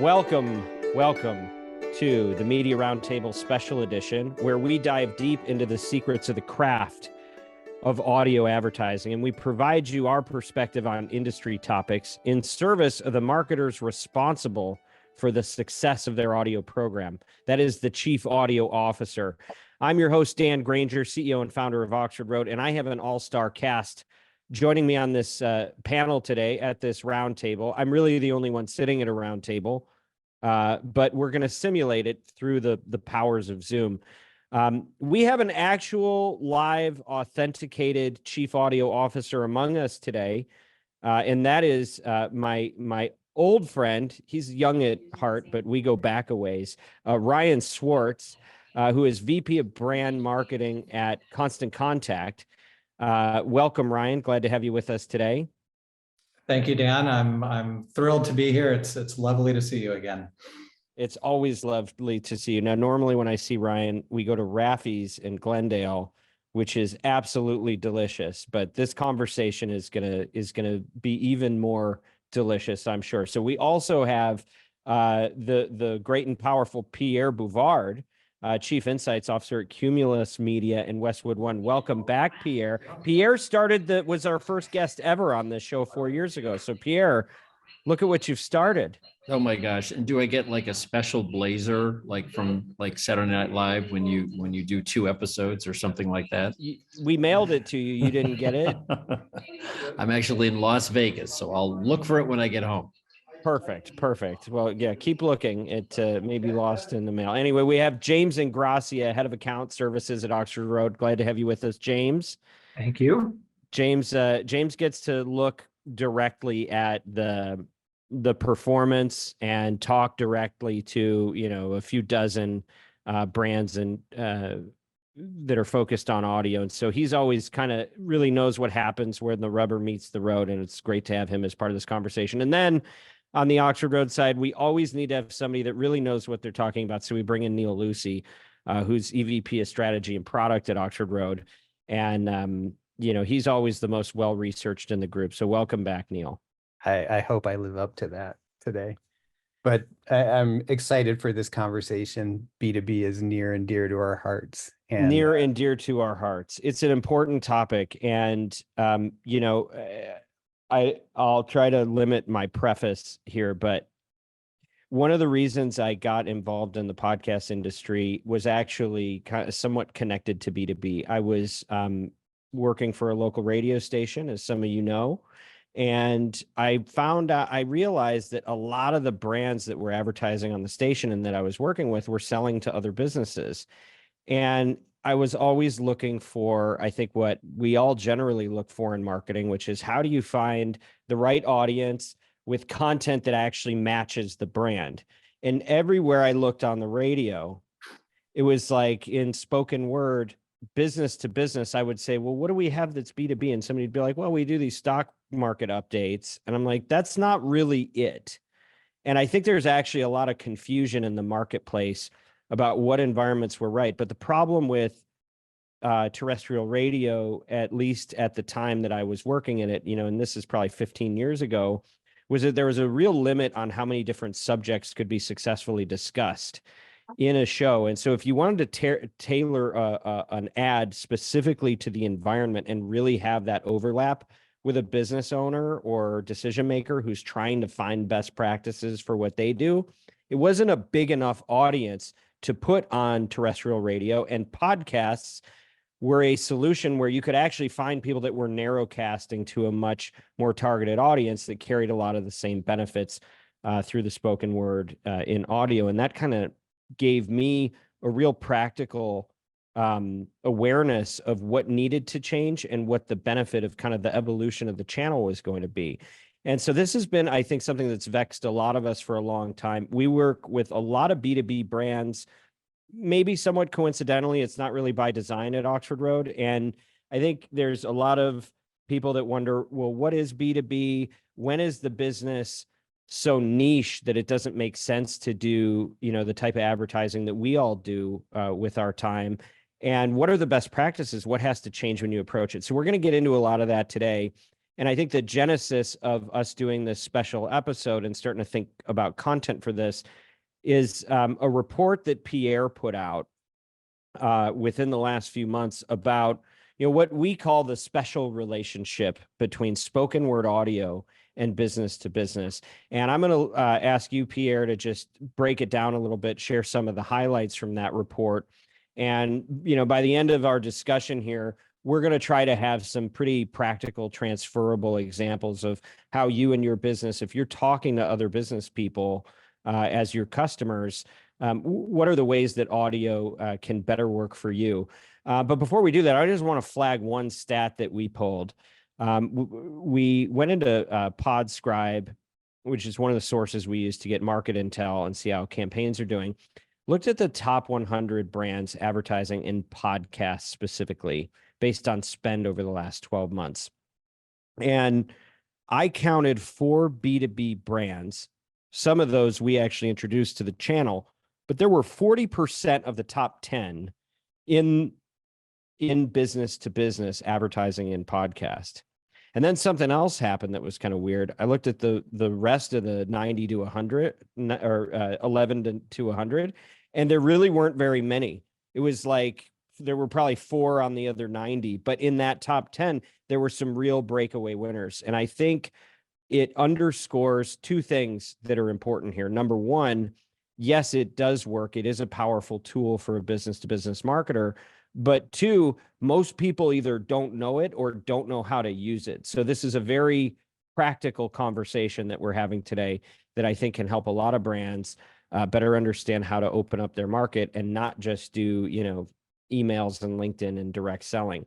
Welcome to the Media Roundtable Special Edition, where we dive deep into the secrets of the craft of audio advertising, and we provide you our perspective on industry topics in service of the marketers responsible for the success of their audio program. That is the Chief Audio Officer. I'm your host, Dan Granger, CEO and founder of Oxford Road, and I have an all-star cast joining me on this panel today at this roundtable. I'm really the only one sitting at a roundtable, but we're going to simulate it through the powers of Zoom. We have an actual live authenticated chief audio officer among us today, and that is my old friend. He's young at heart, but we go back a ways. Rion Swartz, who is VP of Brand Marketing at Constant Contact. Welcome, Rion. Glad to have you with us today. Thank you, Dan. I'm thrilled to be here. It's lovely to see you again. It's always lovely to see you. Now, normally when I see Rion, we go to Raffy's in Glendale, which is absolutely delicious. But this conversation is gonna be even more delicious, I'm sure. So we also have the great and powerful Pierre Bouvard, Chief Insights Officer at Cumulus Media and Westwood One. Welcome back, Pierre. Pierre was our first guest ever on this show 4 years ago. So Pierre, look at what you've started. Oh my gosh. And do I get like a special blazer, like from like Saturday Night Live when you do 2 episodes or something like that? We mailed it to you. You didn't get it? I'm actually in Las Vegas, so I'll look for it when I get home. Perfect. Well, yeah, keep looking. It may be lost in the mail. Anyway, we have James Ingrassia, Head of Account Services at Oxford Road. Glad to have you with us, James. Thank you. James gets to look directly at the performance and talk directly to, a few dozen brands and that are focused on audio. And so he's always kind of really knows what happens when the rubber meets the road. And it's great to have him as part of this conversation. And then on the Oxford Road side, we always need to have somebody that really knows what they're talking about. So we bring in Neal Lucey, who's EVP of Strategy and Product at Oxford Road. And, he's always the most well-researched in the group. So welcome back, Neal. I hope I live up to that today. But I'm excited for this conversation. B2B is near and dear to our hearts. Near and dear to our hearts. It's an important topic. And, I'll try to limit my preface here, but one of the reasons I got involved in the podcast industry was actually kind of somewhat connected to B2B. I was working for a local radio station, as some of you know, and I realized that a lot of the brands that were advertising on the station and that I was working with were selling to other businesses. And I was always looking for, I think, what we all generally look for in marketing, which is how do you find the right audience with content that actually matches the brand? And everywhere I looked on the radio, it was like in spoken word, business to business, I would say, well, what do we have that's B2B? And somebody'd be like, well, we do these stock market updates. And I'm like, that's not really it. And I think there's actually a lot of confusion in the marketplace about what environments were right. But the problem with terrestrial radio, at least at the time that I was working in it, and this is probably 15 years ago, was that there was a real limit on how many different subjects could be successfully discussed in a show. And so if you wanted to tailor an ad specifically to the environment and really have that overlap with a business owner or decision maker who's trying to find best practices for what they do, it wasn't a big enough audience to put on terrestrial radio, and podcasts were a solution where you could actually find people that were narrow casting to a much more targeted audience that carried a lot of the same benefits through the spoken word in audio. And that kind of gave me a real practical awareness of what needed to change and what the benefit of kind of the evolution of the channel was going to be. And so this has been, I think, something that's vexed a lot of us for a long time. We work with a lot of B2B brands, maybe somewhat coincidentally, it's not really by design at Oxford Road. And I think there's a lot of people that wonder, well, what is B2B? When is the business so niche that it doesn't make sense to do, the type of advertising that we all do with our time? And what are the best practices? What has to change when you approach it? So we're going to get into a lot of that today. And I think the genesis of us doing this special episode and starting to think about content for this is a report that Pierre put out within the last few months about, what we call the special relationship between spoken word audio and business to business. And I'm going to ask you, Pierre, to just break it down a little bit, share some of the highlights from that report. And, by the end of our discussion here, we're going to try to have some pretty practical, transferable examples of how you and your business, if you're talking to other business people as your customers, what are the ways that audio can better work for you? But before we do that, I just want to flag one stat that we pulled. We went into PodScribe, which is one of the sources we use to get market intel and see how campaigns are doing. Looked at the top 100 brands advertising in podcasts specifically based on spend over the last 12 months. And I counted 4 B2B brands. Some of those we actually introduced to the channel, but there were 40% of the top 10 in business to business advertising in podcast. And then something else happened that was kind of weird. I looked at the rest of the 90 to 100 or 11 to 100, and there really weren't very many. It was like there were probably 4 on the other 90, but in that top 10, there were some real breakaway winners. And I think it underscores 2 things that are important here. Number one, yes, it does work. It is a powerful tool for a business to business marketer. But 2, most people either don't know it or don't know how to use it. So this is a very practical conversation that we're having today that I think can help a lot of brands better understand how to open up their market and not just do, emails and LinkedIn and direct selling.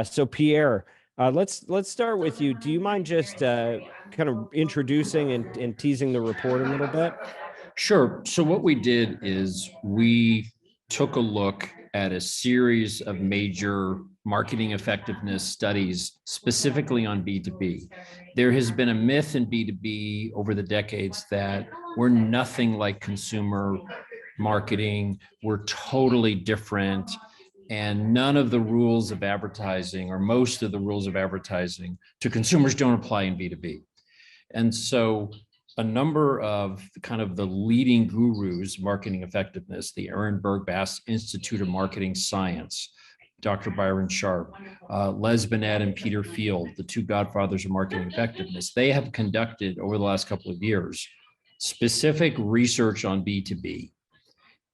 So Pierre, let's start with you. Do you mind just kind of introducing and teasing the report a little bit? Sure. So what we did is we took a look at a series of major marketing effectiveness studies, specifically on B2B. There has been a myth in B2B over the decades that we're nothing like consumer marketing. We're totally different. And none of the rules of advertising, or most of the rules of advertising to consumers, don't apply in B2B. And so a number of kind of the leading gurus, marketing effectiveness, the Aaron Bergbass Institute of Marketing Science, Dr. Byron Sharp, Les Binet and Peter Field, the 2 godfathers of marketing effectiveness, they have conducted over the last couple of years specific research on B2B.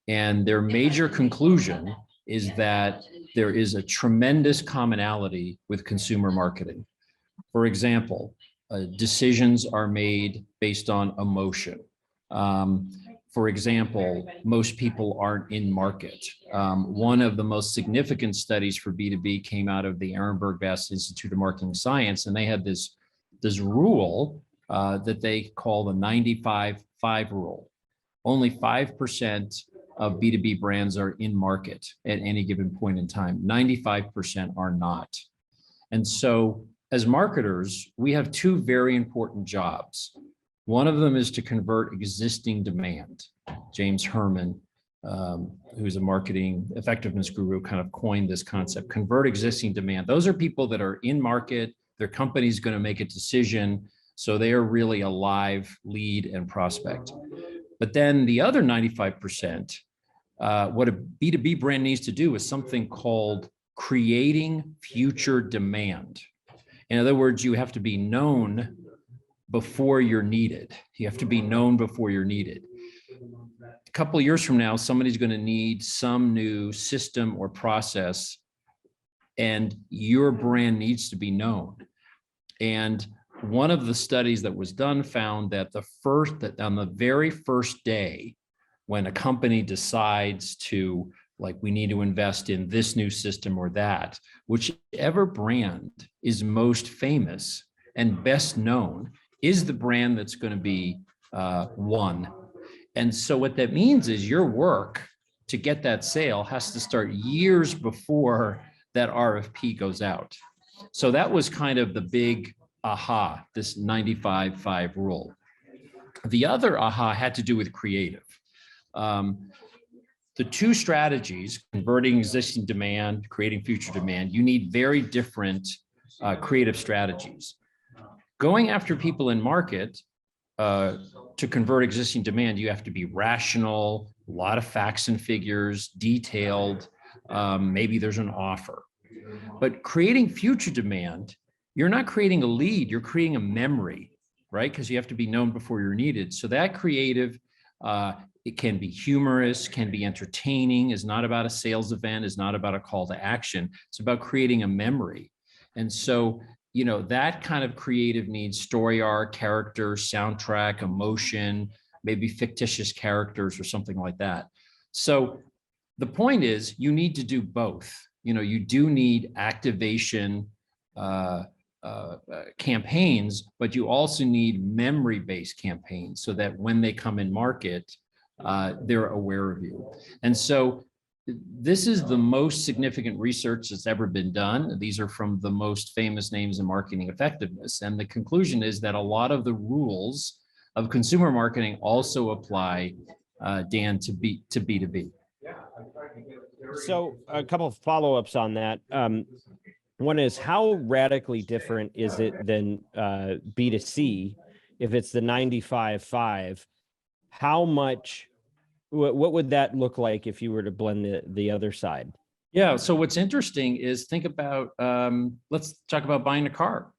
And their major conclusion is that there is a tremendous commonality with consumer marketing. For example, decisions are made based on emotion. For example, most people aren't in market. One of the most significant studies for B2B came out of the Aaron Bergbass Institute of Marketing Science, and they had this rule that they call the 95-5 rule. Only 5% of B2B brands are in market at any given point in time. 95% are not. And so as marketers, we have 2 very important jobs. One of them is to convert existing demand. James Herman, who's a marketing effectiveness guru, kind of coined this concept, convert existing demand. Those are people that are in market, their company's going to make a decision, so they are really a live lead and prospect. But then the other 95%, what a B2B brand needs to do is something called creating future demand. In other words, you have to be known before you're needed. You have to be known before you're needed. A couple of years from now, somebody's going to need some new system or process, and your brand needs to be known. And one of the studies that was done found that on the very first day, when a company decides to, like, we need to invest in this new system or that, whichever brand is most famous and best known is the brand that's going to be won. And so what that means is your work to get that sale has to start years before that RFP goes out. So that was kind of the big aha, this 95-5 rule. The other aha had to do with creative. The 2 strategies, converting existing demand, creating future demand, you need very different creative strategies. Going after people in market to convert existing demand, you have to be rational, a lot of facts and figures, detailed. Maybe there's an offer. But creating future demand, you're not creating a lead, you're creating a memory, right? Because you have to be known before you're needed. So that creative, it can be humorous, can be entertaining, is not about a sales event, is not about a call to action. It's about creating a memory. And so, you know, that kind of creative needs story arc, character, soundtrack, emotion, maybe fictitious characters or something like that. So the point is you need to do both. You know, you do need activation campaigns, but you also need memory-based campaigns so that when they come in market, they're aware of you. And so this is the most significant research that's ever been done. These are from the most famous names in marketing effectiveness. And the conclusion is that a lot of the rules of consumer marketing also apply, Dan, to B2B. So a couple of follow-ups on that. One is, how radically different is it than B2C? If it's the 95/5, how much, what would that look like if you were to blend the other side? Yeah, so what's interesting is think about, let's talk about buying a car.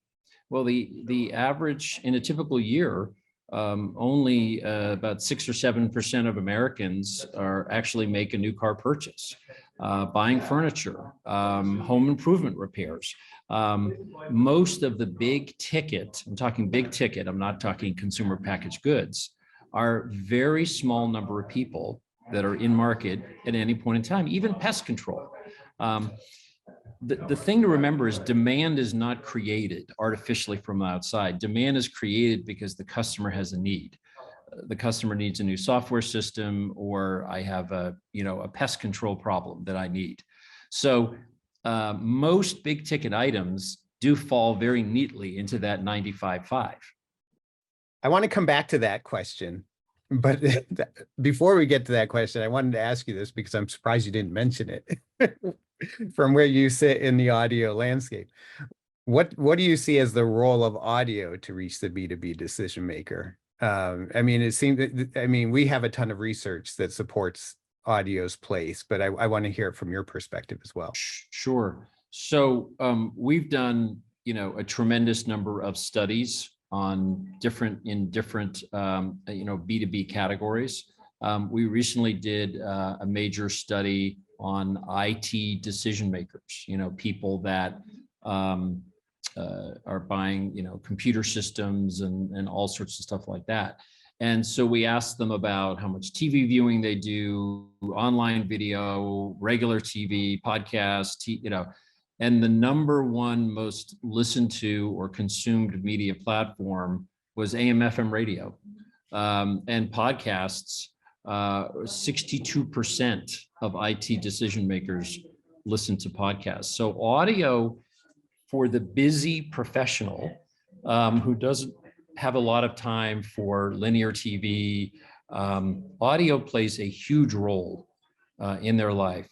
Well, the average in a typical year, only about 6 or 7% of Americans actually make a new car purchase. Buying furniture, home improvement repairs. Most of the big ticket, I'm talking big ticket, I'm not talking consumer packaged goods, are very small number of people that are in market at any point in time, even pest control. The thing to remember is demand is not created artificially from outside. Demand is created because the customer has a need. The customer needs a new software system, or I have a pest control problem that I need. So most big ticket items do fall very neatly into that 95/5. I want to come back to that question, but before we get to that question, I wanted to ask you this because I'm surprised you didn't mention it from where you sit in the audio landscape. What do you see as the role of audio to reach the B2B decision maker? I mean, it seems that, I mean, we have a ton of research that supports audio's place, but I want to hear it from your perspective as well. Sure. So we've done, a tremendous number of studies on different B2B categories. We recently did a major study on IT decision makers, people that are buying, computer systems and all sorts of stuff like that. And so we asked them about how much TV viewing they do, online video, regular TV, podcasts, and the number one most listened to or consumed media platform was AM/FM radio. And podcasts, 62% of IT decision makers listen to podcasts. So audio, for the busy professional who doesn't have a lot of time for linear TV, audio plays a huge role in their life.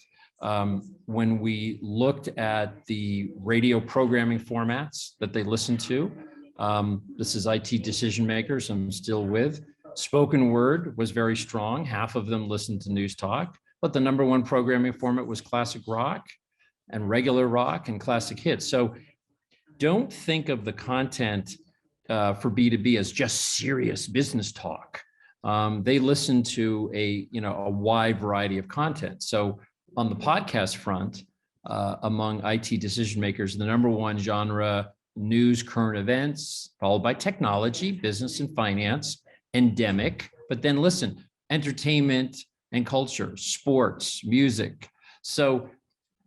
When we looked at the radio programming formats that they listen to, this is IT decision makers I'm still with. Spoken word was very strong. Half of them listened to news talk, but the number one programming format was classic rock and regular rock and classic hits. So don't think of the content for B2B as just serious business talk. They listen to a wide variety of content. So on the podcast front, among IT decision makers, the number one genre, news, current events, followed by technology, business and finance, endemic, but then listen, entertainment and culture, sports, music. So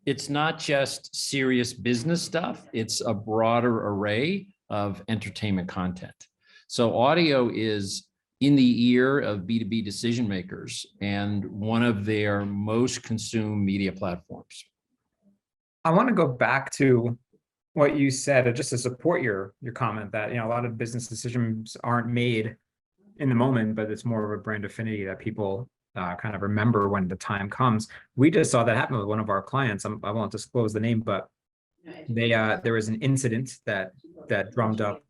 it's not just serious business stuff, it's a broader array of entertainment content. So audio is in the ear of B2B decision makers and one of their most consumed media platforms. I want to go back to what you said, just to support your comment that a lot of business decisions aren't made in the moment, but it's more of a brand affinity that people kind of remember when the time comes. We just saw that happen with one of our clients. I won't disclose the name, but there was an incident that drummed up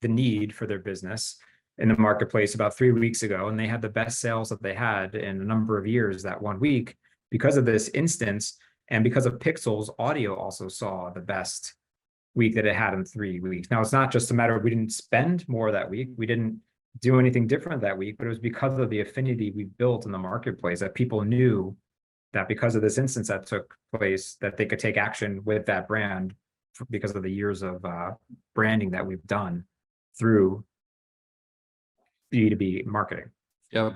the need for their business in the marketplace about 3 weeks ago, and they had the best sales that they had in a number of years that 1 week because of this instance. And because of pixels, audio also saw the best week that it had in 3 weeks. Now, it's not just a matter of we didn't spend more that week, we didn't do anything different that week, but it was because of the affinity we built in the marketplace that people knew that because of this instance that took place, that they could take action with that brand because of the years of branding that we've done through B2B marketing. Yep.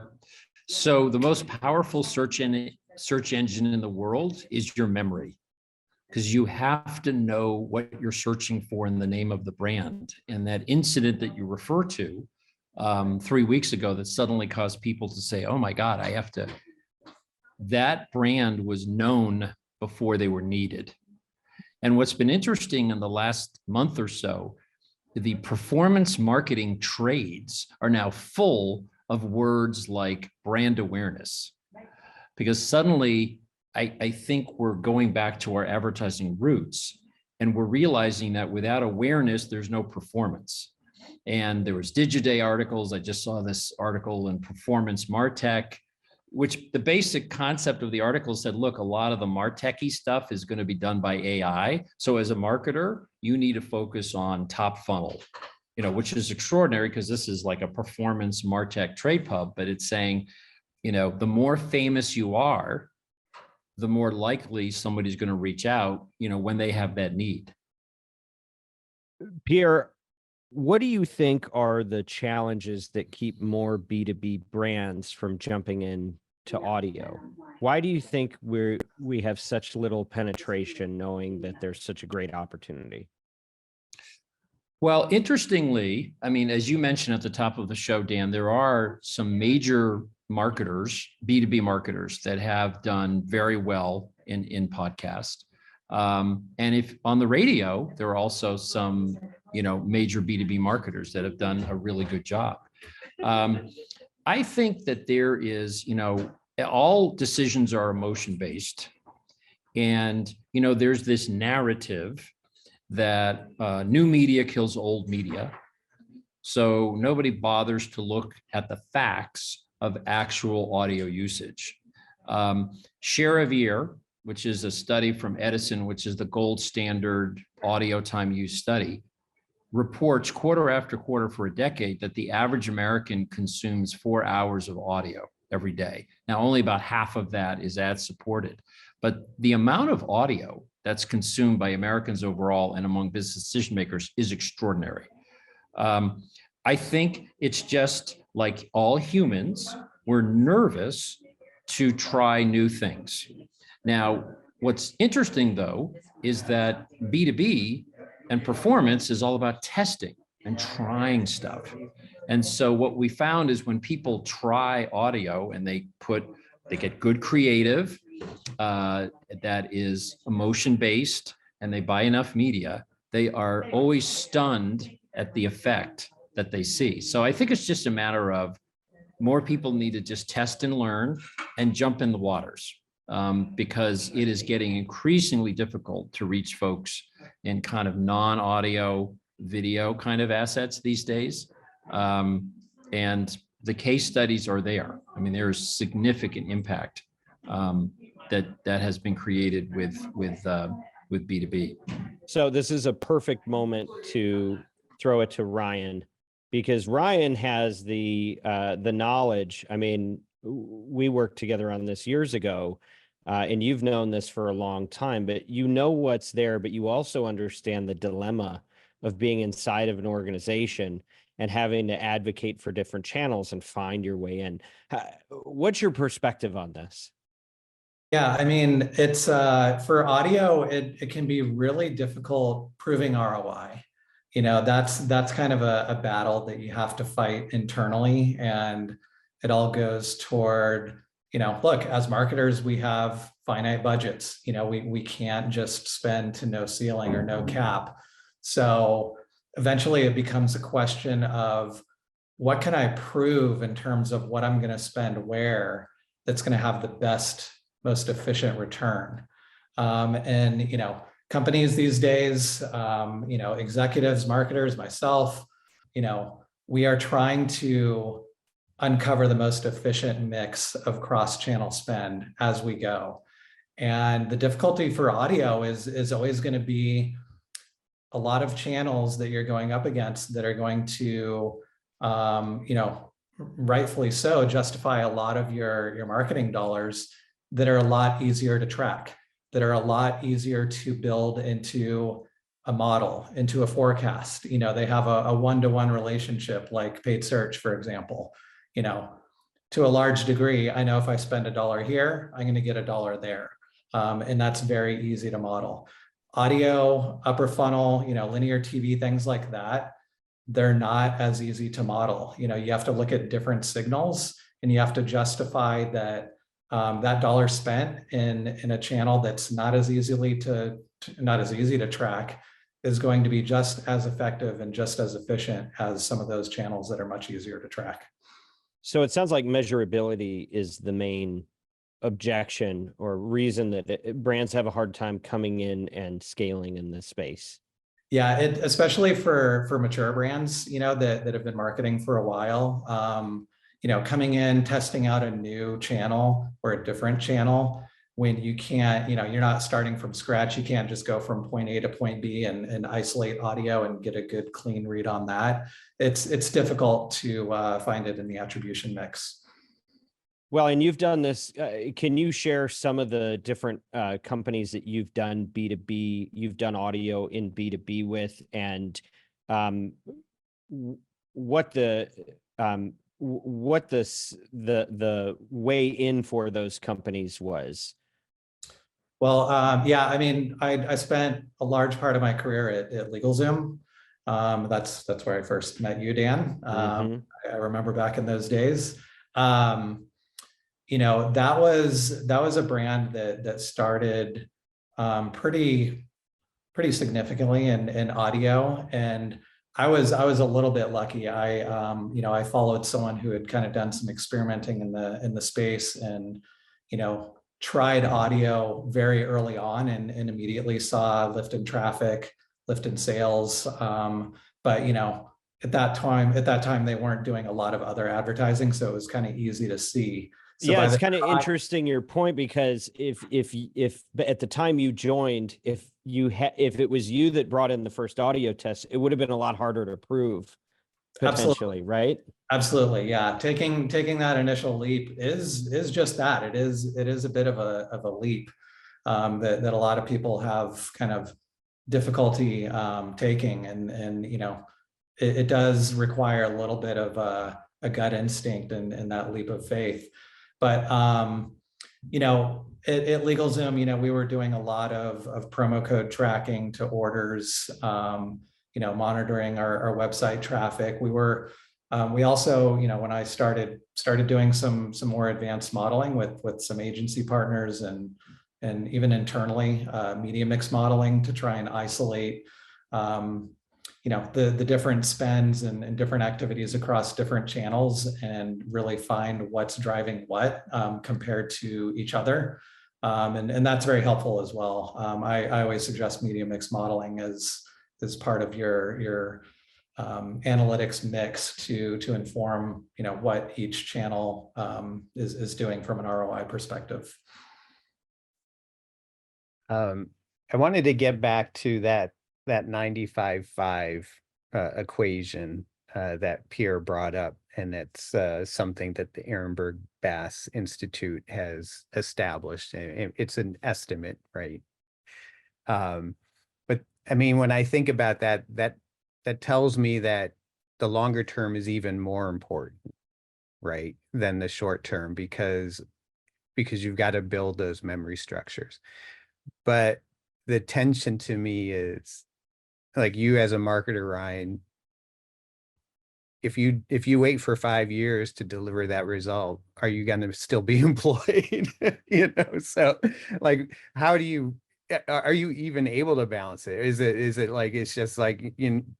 So the most powerful search engine in the world is your memory, because you have to know what you're searching for in the name of the brand. And that incident that you refer to 3 weeks ago that suddenly caused people to say, oh my God, I have to, that brand was known before they were needed. And what's been interesting in the last month or so, the performance marketing trades are now full of words like brand awareness, because suddenly I think we're going back to our advertising roots, and we're realizing that without awareness, there's no performance. And there was Digiday articles. I just saw this article in Performance MarTech, which the basic concept of the article said, look, a lot of the MarTech-y stuff is going to be done by AI. So as a marketer, you need to focus on top funnel, which is extraordinary because this is like a performance MarTech trade pub, but it's saying, the more famous you are, the more likely somebody's going to reach out, when they have that need. Pierre, what do you think are the challenges that keep more B2B brands from jumping in to audio? Why do you think we have such little penetration, knowing that there's such a great opportunity? Well, interestingly, as you mentioned at the top of the show, Dan, there are some major marketers, B2B marketers, that have done very well in podcast. And if on the radio, there are also some, major B2B marketers that have done a really good job. I think that there is, all decisions are emotion-based. And, there's this narrative that new media kills old media. So nobody bothers to look at the facts of actual audio usage. Share of ear, which is a study from Edison, which is the gold standard audio time use study, reports quarter after quarter for a decade that the average American consumes 4 hours of audio every day. Now, only about half of that is ad supported, but the amount of audio that's consumed by Americans overall and among business decision makers is extraordinary. I think it's just like all humans, we're nervous to try new things. Now, what's interesting though, is that B2B and performance is all about testing and trying stuff. And so what we found is when people try audio and they get good creative that is emotion-based, and they buy enough media, they are always stunned at the effect that they see. So I think it's just a matter of more people need to just test and learn and jump in the waters, because it is getting increasingly difficult to reach folks in kind of non-audio video kind of assets these days. And the case studies are there. There is significant impact that has been created with B2B. So this is a perfect moment to throw it to Rion, because Rion has the knowledge. We worked together on this years ago, and you've known this for a long time, but you know what's there, but you also understand the dilemma of being inside of an organization and having to advocate for different channels and find your way in. What's your perspective on this? Yeah, it's for audio, it can be really difficult proving ROI. That's kind of a battle that you have to fight internally, and it all goes toward, look, as marketers, we have finite budgets. We can't just spend to no ceiling or no cap. So eventually it becomes a question of what can I prove in terms of what I'm going to spend where that's going to have the best, most efficient return. And companies these days, executives, marketers, myself, we are trying to uncover the most efficient mix of cross-channel spend as we go. And the difficulty for audio is always going to be a lot of channels that you're going up against that are going to, rightfully so, justify a lot of your marketing dollars that are a lot easier to track, that are a lot easier to build into a model, into a forecast. They have a one-to-one relationship, like paid search, for example. To a large degree, I know if I spend $1 here, I'm going to get $1 there. And that's very easy to model. Audio, upper funnel, linear TV, things like that, they're not as easy to model. You have to look at different signals, and you have to justify that that dollar spent in a channel that's not as easy to track is going to be just as effective and just as efficient as some of those channels that are much easier to track. So it sounds like measurability is the main objection or reason that brands have a hard time coming in and scaling in this space. Yeah, especially for mature brands, that have been marketing for a while, coming in, testing out a new channel or a different channel when you can't, you're not starting from scratch. You can't just go from point A to point B and isolate audio and get a good clean read on that. It's difficult to find it in the attribution mix. Well, and you've done this. Can you share some of the different companies that you've done B2B, you've done audio in B2B with, and what the way in for those companies was? Well, yeah, I mean, I spent a large part of my career at LegalZoom. That's where I first met you, Dan. I remember back in those days. That was a brand that started pretty significantly in audio, and I was a little bit lucky. I followed someone who had kind of done some experimenting in the space, and tried audio very early on and immediately saw lift in traffic, lift in sales. But at that time they weren't doing a lot of other advertising, so it was kind of easy to see. So yeah, it's kind of interesting your point, because if at the time you joined, if it was you that brought in the first audio test, it would have been a lot harder to prove potentially. Absolutely. Right? Absolutely, yeah. Taking that initial leap is just that. It is a bit of a leap that a lot of people have kind of difficulty taking, and it does require a little bit of a gut instinct and that leap of faith. But at LegalZoom, we were doing a lot of promo code tracking to orders, monitoring our website traffic. We also, when I started doing some more advanced modeling with some agency partners and even internally, media mix modeling to try and isolate, the different spends and different activities across different channels, and really find what's driving what compared to each other. And that's very helpful as well. I always suggest media mix modeling as part of your analytics mix to inform what each channel is doing from an ROI perspective. I wanted to get back to that 95-5 equation that Pierre brought up, and it's something that the Ehrenberg Bass Institute has established. It's an estimate, right? But I mean, when I think about that tells me that the longer term is even more important, right, than the short term, because you've got to build those memory structures. But the tension to me is, like, you as a marketer, Rion, if you wait for 5 years to deliver that result, are you going to still be employed? So like, how do you, are you even able to balance it? Is it like, it's just like,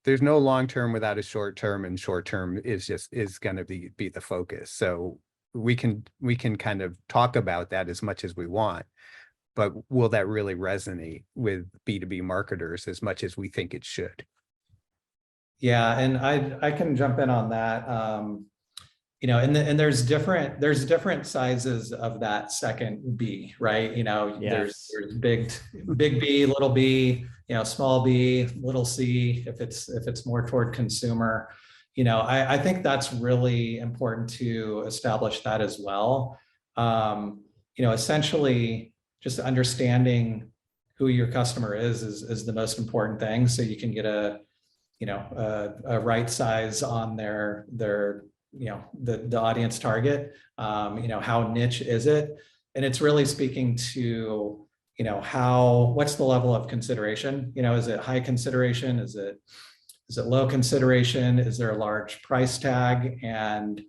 there's no long term without a short term, and short term is going to be the focus. So we can kind of talk about that as much as we want, but will that really resonate with B2B marketers as much as we think it should? Yeah, and I can jump in on that. You know, and there's different sizes of that second B, right? You know, Yes. there's big B, little b, you know, small b, little c, if it's more toward consumer. You know, I think that's really important to establish that as well. You know, essentially just understanding who your customer is the most important thing, so you can get a right size on their you know, the audience target. You know, how niche is it? And it's really speaking to, you know, what's the level of consideration? You know, is it high consideration? Is it low consideration? Is there a large price tag? And,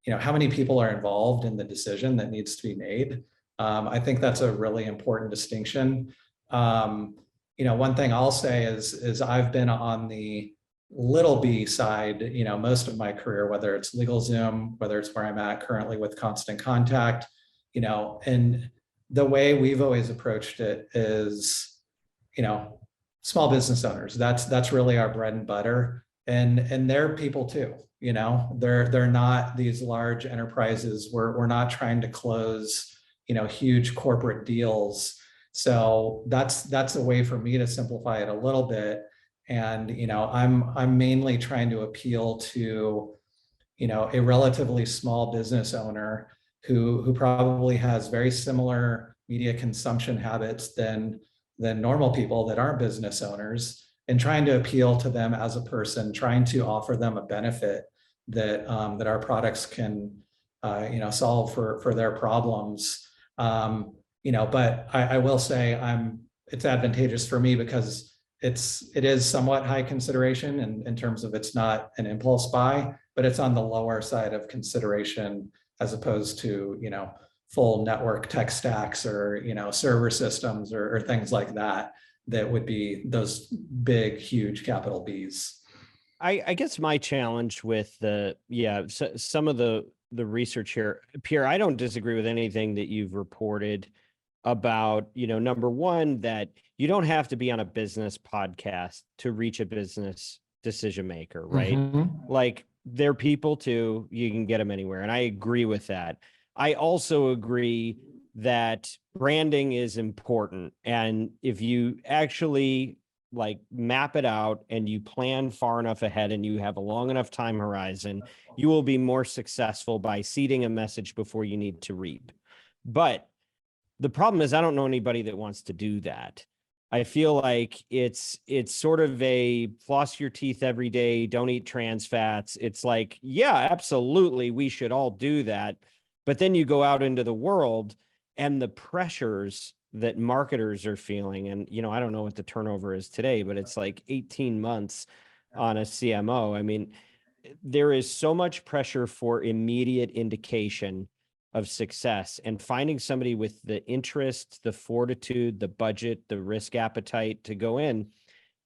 you know, how many people are involved in the decision that needs to be made? I think that's a really important distinction. You know, one thing I'll say is I've been on the little b side, you know, most of my career, whether it's LegalZoom, whether it's where I'm at currently with Constant Contact, you know, and the way we've always approached it is, you know, small business owners. That's really our bread and butter, and they're people too. You know, they're not these large enterprises. We're not trying to close, you know, huge corporate deals. So that's a way for me to simplify it a little bit. And, you know, I'm mainly trying to appeal to, you know, a relatively small business owner who probably has very similar media consumption habits than normal people that aren't business owners, and trying to appeal to them as a person, trying to offer them a benefit that that our products can you know, solve for their problems. You know, but I will say it's advantageous for me because it is somewhat high consideration in terms of it's not an impulse buy, but it's on the lower side of consideration as opposed to, you know, full network tech stacks or, you know, server systems or things like that would be those big, huge capital Bs. I guess my challenge with some of the research here, Pierre, I don't disagree with anything that you've reported about, you know, number one, that you don't have to be on a business podcast to reach a business decision maker, right? Like, they're people too, you can get them anywhere. And I agree with that. I also agree that branding is important. And if you actually like map it out and you plan far enough ahead and you have a long enough time horizon, you will be more successful by seeding a message before you need to reap. But the problem is I don't know anybody that wants to do that. I feel like it's sort of a floss your teeth every day, don't eat trans fats. It's like, yeah, absolutely, we should all do that. But then you go out into the world and the pressures that marketers are feeling, and, you know, I don't know what the turnover is today, but it's like 18 months on a CMO. I mean, there is so much pressure for immediate indication of success, and finding somebody with the interest, the fortitude, the budget, the risk appetite to go in.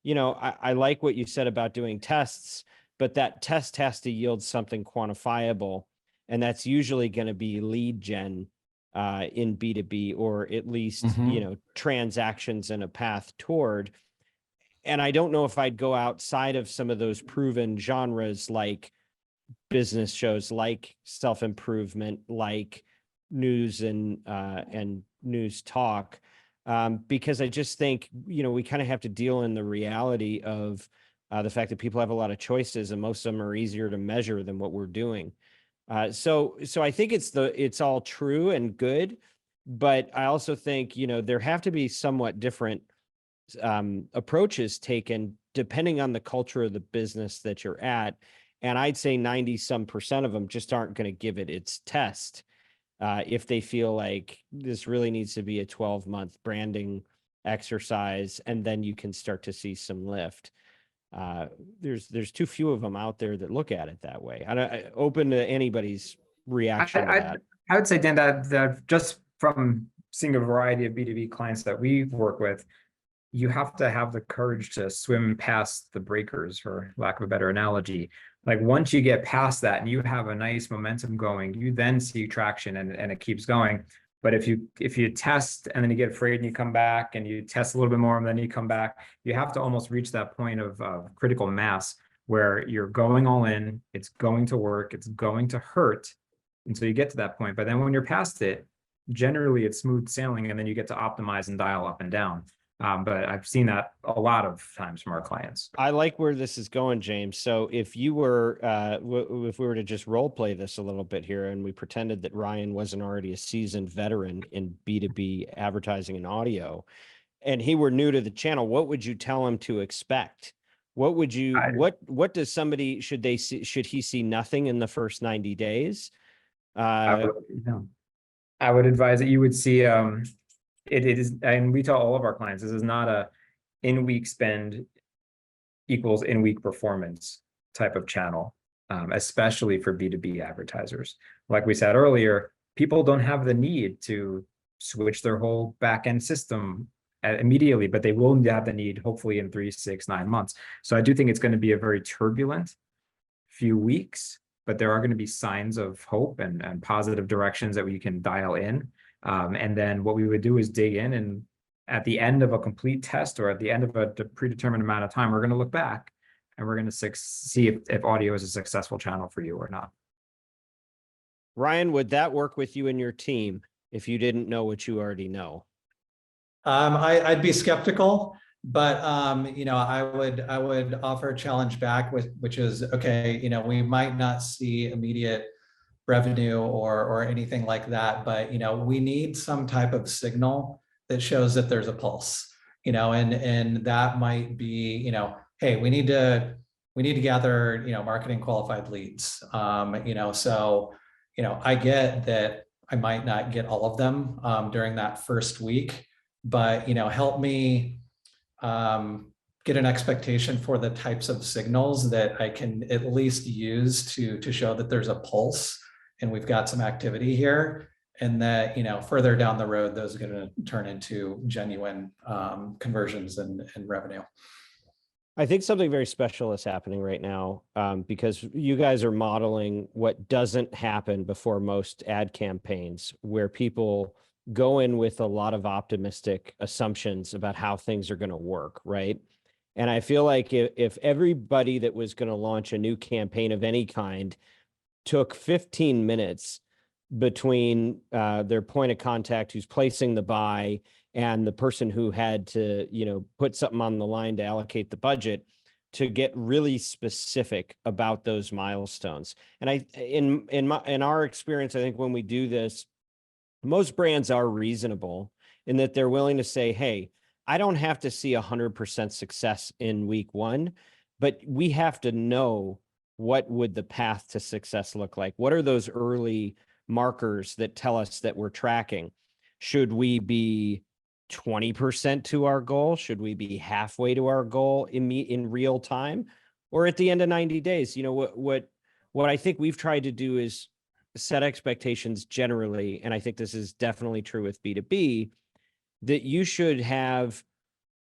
You know, I like what you said about doing tests, but that test has to yield something quantifiable. And that's usually going to be lead gen in B2B, or at least, you know, transactions and a path toward. And I don't know if I'd go outside of some of those proven genres, like business shows, like self-improvement, like news and news talk, because I just think, you know, we kind of have to deal in the reality of the fact that people have a lot of choices, and most of them are easier to measure than what we're doing. So I think it's all true and good, but I also think, you know, there have to be somewhat different approaches taken depending on the culture of the business that you're at. And I'd say 90% of them just aren't going to give it its test if they feel like this really needs to be a 12-month branding exercise, and then you can start to see some lift. There's too few of them out there that look at it that way. I open to anybody's reaction to that. I would say, Dan, that just from seeing a variety of B2B clients that we work with, you have to have the courage to swim past the breakers, for lack of a better analogy. Like, once you get past that and you have a nice momentum going, you then see traction and it keeps going. But if you test and then you get afraid and you come back and you test a little bit more and then you come back, you have to almost reach that point of critical mass where you're going all in, it's going to work, it's going to hurt until you get to that point. But then when you're past it, generally it's smooth sailing, and then you get to optimize and dial up and down. But I've seen that a lot of times from our clients. I like where this is going, James. So if you were, if we were to just role play this a little bit here, and we pretended that Rion wasn't already a seasoned veteran in B2B advertising and audio, and he were new to the channel, what would you tell him to expect? What would you, what does somebody, should he see nothing in the first 90 days? I would advise that you would see, it is, and we tell all of our clients, this is not a in-week spend equals in-week performance type of channel, especially for B2B advertisers. Like we said earlier, people don't have the need to switch their whole back-end system immediately, but they will have the need hopefully in 3, 6, 9 months. So I do think it's going to be a very turbulent few weeks, but there are going to be signs of hope and positive directions that we can dial in. And then what we would do is dig in, and at the end of a complete test or at the end of a predetermined amount of time, we're going to look back and we're going to see if audio is a successful channel for you or not. Rion, would that work with you and your team if you didn't know what you already know? I'd be skeptical, but I would offer a challenge back, which is, okay, we might not see immediate revenue or anything like that, but we need some type of signal that shows that there's a pulse, and that might be, hey, we need to gather marketing qualified leads, so I get that I might not get all of them during that first week, but help me get an expectation for the types of signals that I can at least use to show that there's a pulse and we've got some activity here, and that further down the road, those are going to turn into genuine conversions and revenue. I think something very special is happening right now, because you guys are modeling what doesn't happen before most ad campaigns, where people go in with a lot of optimistic assumptions about how things are going to work, right? And I feel like if everybody that was going to launch a new campaign of any kind took 15 minutes between their point of contact who's placing the buy and the person who had to, put something on the line to allocate the budget, to get really specific about those milestones. And in our experience, I think when we do this, most brands are reasonable in that they're willing to say, hey, I don't have to see 100% success in week 1, but we have to know what would the path to success look like. What are those early markers that tell us that we're tracking? Should we be 20% to our goal? Should we be halfway to our goal in real time, or at the end of 90 days? What I think we've tried to do is set expectations generally, and I think this is definitely true with B2B, that you should have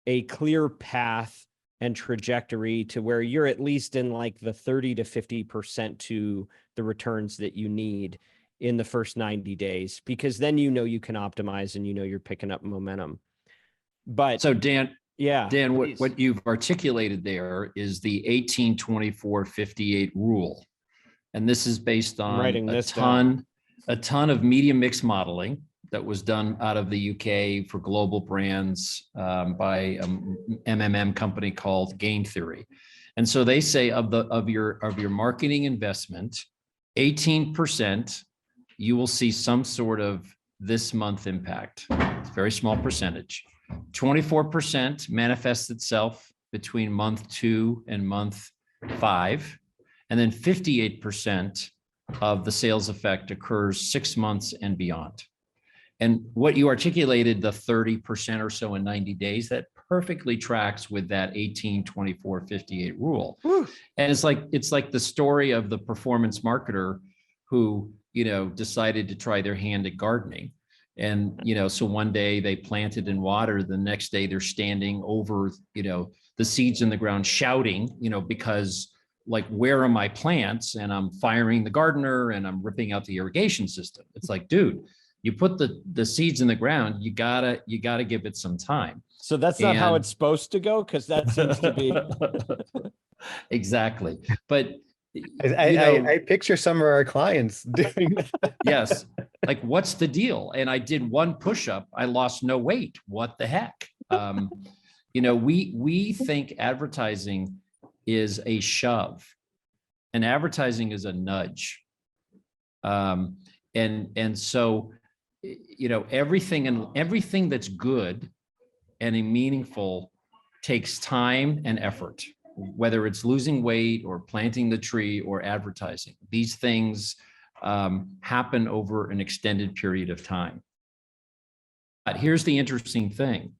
a clear path and trajectory to where you're at least in like the 30 to 50% to the returns that you need in the first 90 days, because then you can optimize and you're picking up momentum. But so Dan, please. what you've articulated there is the 18-24-58 rule. And this is based on a ton of media mix modeling that was done out of the UK for global brands by an MMM company called Game Theory. And so they say of your marketing investment, 18% you will see some sort of this month impact. It's a very small percentage. 24% manifests itself between month 2 and month 5. And then 58% of the sales effect occurs 6 months and beyond. And what you articulated, the 30% or so in 90 days, that perfectly tracks with that 18-24-58 rule. Whew. And it's like the story of the performance marketer who, decided to try their hand at gardening. And, so one day they planted and watered, the next day they're standing over, the seeds in the ground shouting, because like, where are my plants? And I'm firing the gardener and I'm ripping out the irrigation system. It's like, dude, you put the seeds in the ground, you gotta give it some time. So that's not how it's supposed to go, because that seems to be. Exactly. But I picture some of our clients doing that. yes, like what's the deal? And I did one push-up, I lost no weight. What the heck? We think advertising is a shove, and advertising is a nudge. And so, everything that's good and meaningful takes time and effort, whether it's losing weight or planting the tree or advertising. These things happen over an extended period of time. But here's the interesting thing.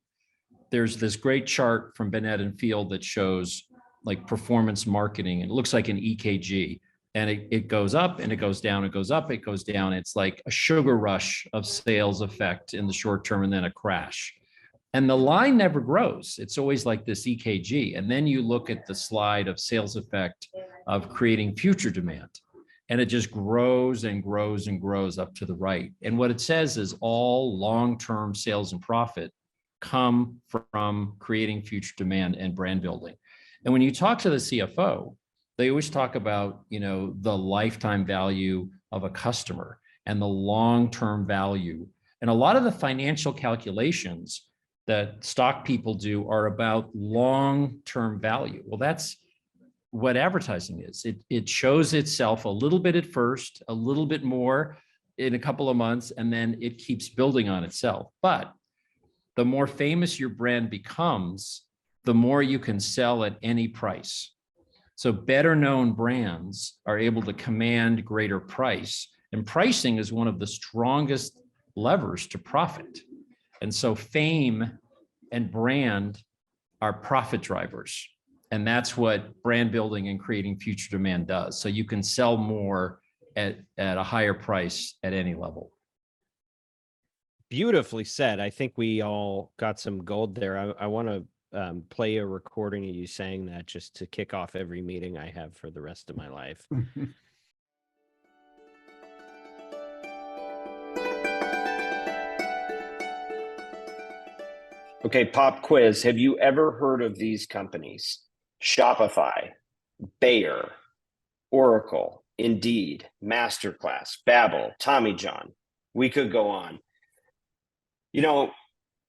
There's this great chart from Bennett and Field that shows like performance marketing. It looks like an EKG, and it goes up and it goes down, it goes up, it goes down. It's like a sugar rush of sales effect in the short term and then a crash. And the line never grows. It's always like this EKG. And then you look at the slide of sales effect of creating future demand, and it just grows and grows and grows up to the right. And what it says is all long-term sales and profit come from creating future demand and brand building. And when you talk to the CFO, they always talk about, the lifetime value of a customer and the long-term value. And a lot of the financial calculations that stock people do are about long-term value. Well, that's what advertising is. It shows itself a little bit at first, a little bit more in a couple of months, and then it keeps building on itself. But the more famous your brand becomes, the more you can sell at any price. So better known brands are able to command greater price, and pricing is one of the strongest levers to profit. And so fame and brand are profit drivers. And that's what brand building and creating future demand does. So you can sell more at a higher price at any level. Beautifully said. I think we all got some gold there. I want to play a recording of you saying that just to kick off every meeting I have for the rest of my life. Okay, pop quiz. Have you ever heard of these companies? Shopify, Bayer, Oracle, Indeed, Masterclass, Babbel, Tommy John. We could go on.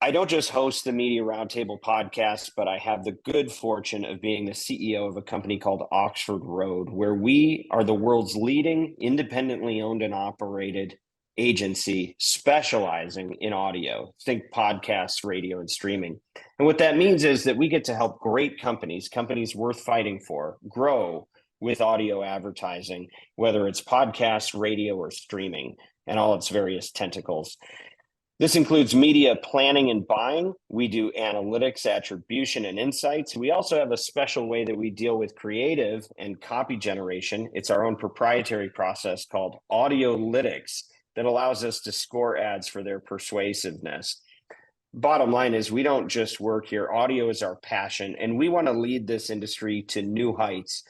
I don't just host the Media Roundtable podcast, but I have the good fortune of being the CEO of a company called Oxford Road, where we are the world's leading independently owned and operated agency specializing in audio. Think podcasts, radio, and streaming. And what that means is that we get to help great companies worth fighting for, grow with audio advertising, whether it's podcasts, radio, or streaming, and all its various tentacles. This includes media planning and buying. We do analytics, attribution, and insights. We also have a special way that we deal with creative and copy generation. It's our own proprietary process called Audiolytics that allows us to score ads for their persuasiveness. Bottom line is we don't just work here. Audio is our passion, and we want to lead this industry to new heights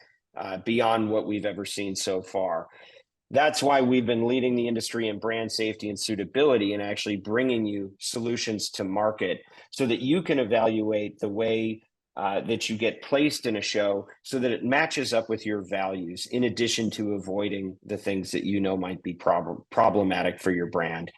beyond what we've ever seen so far. That's why we've been leading the industry in brand safety and suitability and actually bringing you solutions to market so that you can evaluate the way that you get placed in a show so that it matches up with your values, in addition to avoiding the things that might be problematic for your brand.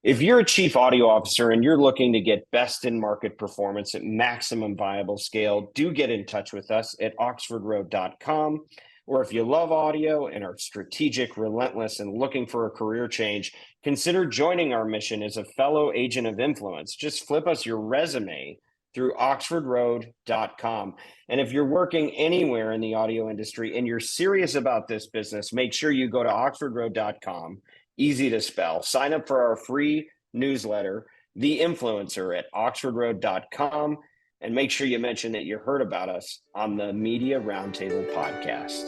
If you're a chief audio officer and you're looking to get best in market performance at maximum viable scale, do get in touch with us at oxfordroad.com. Or if you love audio and are strategic, relentless, and looking for a career change, consider joining our mission as a fellow agent of influence. Just flip us your resume through oxfordroad.com. And if you're working anywhere in the audio industry and you're serious about this business, make sure you go to oxfordroad.com, easy to spell. Sign up for our free newsletter, The Influencer, at oxfordroad.com. And make sure you mention that you heard about us on the Media Roundtable podcast.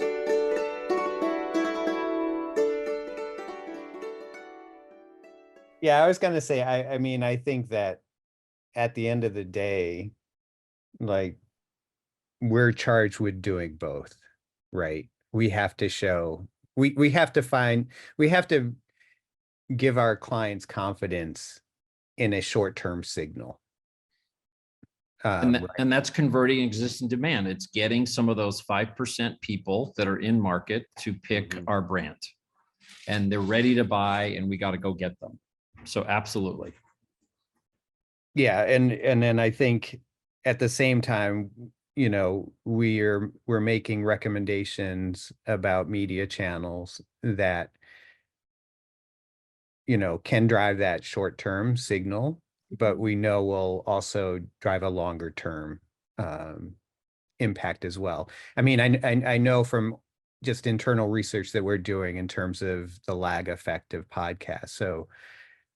Yeah, I was going to say, I mean, I think that at the end of the day, like, we're charged with doing both, right? We have to show, we have to give our clients confidence in a short-term signal. And that's converting existing demand. It's getting some of those 5% people that are in market to pick our brand, and they're ready to buy, and we got to go get them. So absolutely. Yeah. And then I think at the same time, we're making recommendations about media channels that, can drive that short-term signal, but we know will also drive a longer term impact as well. I mean, I know from just internal research that we're doing in terms of the lag effect of podcasts. So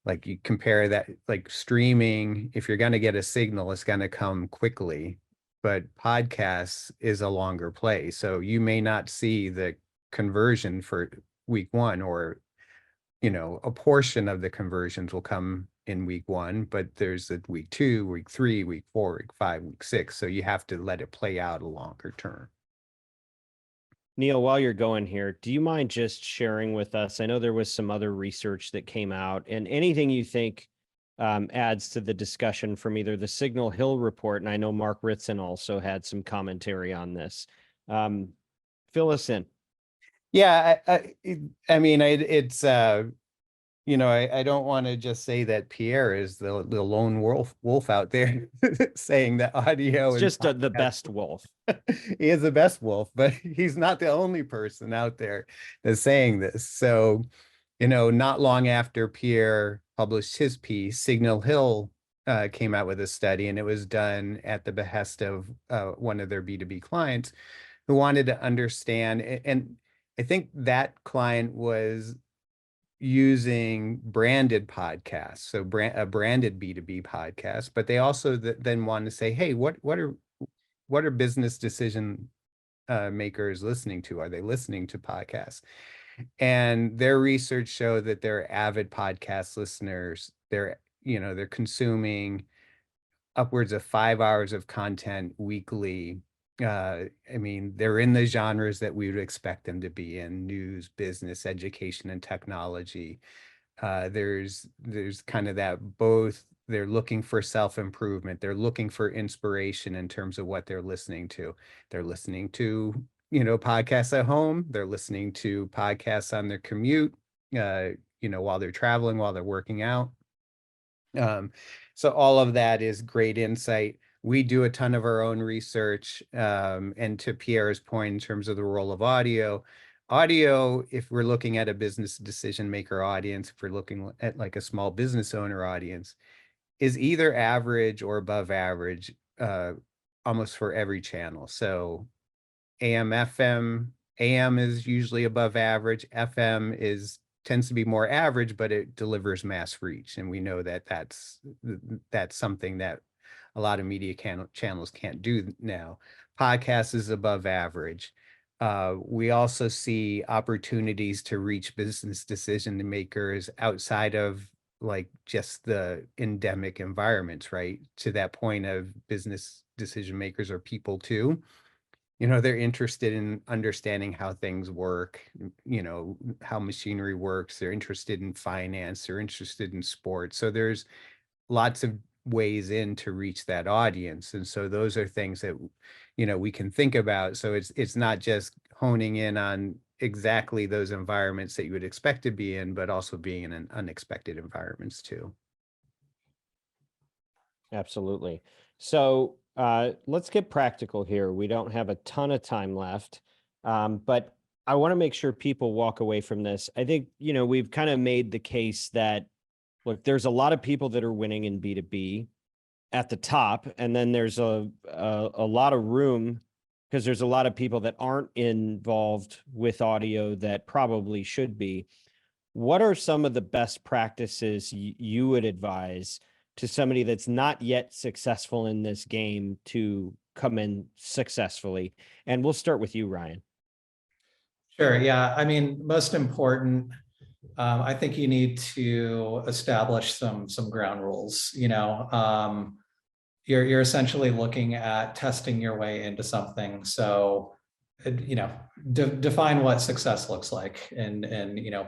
like you compare that, like streaming, if you're going to get a signal, it's going to come quickly, but podcasts is a longer play. So you may not see the conversion for week one, or, a portion of the conversions will come in week one, but there's a week 2, week 3, week 4, week 5, week 6. So you have to let it play out a longer term. Neal, while you're going here, do you mind just sharing with us? I know there was some other research that came out, and anything you think adds to the discussion from either the Signal Hill report, and I know Mark Ritson also had some commentary on this. Fill us in. Yeah, I mean, it's I don't want to just say that Pierre is the lone wolf out there saying that audio It's is just the best wolf. He is the best wolf, but he's not the only person out there that's saying this. So, not long after Pierre published his piece, Signal Hill came out with a study, and it was done at the behest of one of their B2B clients who wanted to understand, and I think that client was using branded podcasts, so a branded B2B podcast, but they also then want to say, hey, what are business decision makers listening to? Are they listening to podcasts? And their research showed that they're avid podcast listeners. They're consuming upwards of 5 hours of content weekly. I mean, they're in the genres that we would expect them to be in: news, business, education, and technology. There's kind of that both. They're looking for self-improvement. They're looking for inspiration in terms of what they're listening to. They're listening to, podcasts at home. They're listening to podcasts on their commute, while they're traveling, while they're working out. So all of that is great insight. We do a ton of our own research. And to Pierre's point, in terms of the role of audio, if we're looking at a business decision maker audience, if we're looking at like a small business owner audience, is either average or above average almost for every channel. So AM, FM, AM is usually above average. FM tends to be more average, but it delivers mass reach. And we know that that's something that a lot of media channels can't do now. Podcast is above average. We also see opportunities to reach business decision makers outside of like just the endemic environments, right? To that point of business decision makers are people too. They're interested in understanding how things work, how machinery works. They're interested in finance. They're interested in sports. So there's lots of ways in to reach that audience. And so those are things that, we can think about. So it's not just honing in on exactly those environments that you would expect to be in, but also being in unexpected environments too. Absolutely. So let's get practical here. We don't have a ton of time left, but I want to make sure people walk away from this. I think, we've kind of made the case that, look, there's a lot of people that are winning in B2B at the top, and then there's a lot of room because there's a lot of people that aren't involved with audio that probably should be. What are some of the best practices you would advise to somebody that's not yet successful in this game to come in successfully? And we'll start with you, Rion. Sure. Yeah. I mean, most important, I think you need to establish some ground rules. You're essentially looking at testing your way into something. So, define what success looks like, and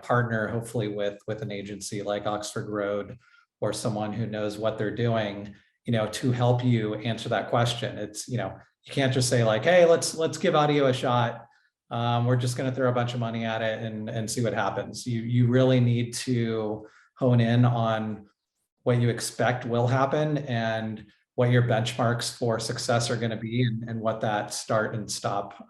partner hopefully with an agency like Oxford Road or someone who knows what they're doing, to help you answer that question. It's, you can't just say like, hey, let's give audio a shot. We're just going to throw a bunch of money at it and see what happens. You really need to hone in on what you expect will happen and what your benchmarks for success are going to be, and what that start and stop